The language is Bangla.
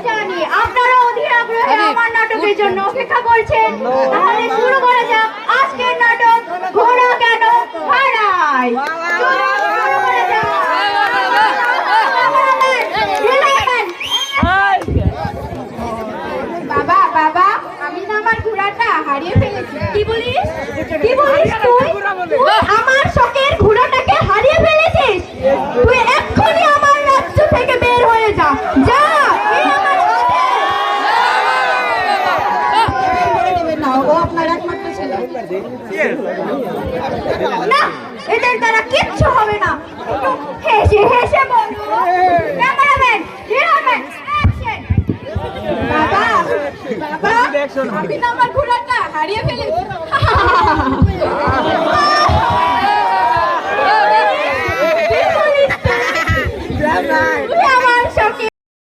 জানি আপনারা অধীর আগ্রহে আমার নাটকের জন্য অপেক্ষা করছেন। তাহলে শুরু করা যাক আজকের নাটক ঘোড়া কেন হারায়। শুরু করা যাক। বাবা বাবা, আমি না আমার ঘোড়াটা হারিয়ে ফেলেছি। কি বলিস? কি বলিস তুই? তুই আমার শখের ঘোড়াটাকে হারিয়ে ফেলেছিস? তুই এক্ষুনি আমার রাজ্য থেকে বের হয়ে যা। যা, এই আমার ও আপনার একমাত্র ছেলে। না, এদের দ্বারা কিচ্ছু হবে না। একটু হেসে হেসে বলো। Cameraman, heroman, action. বাবা বাবা, আমি না আমার ঘোড়াটা হারিয়ে ফেলেছি।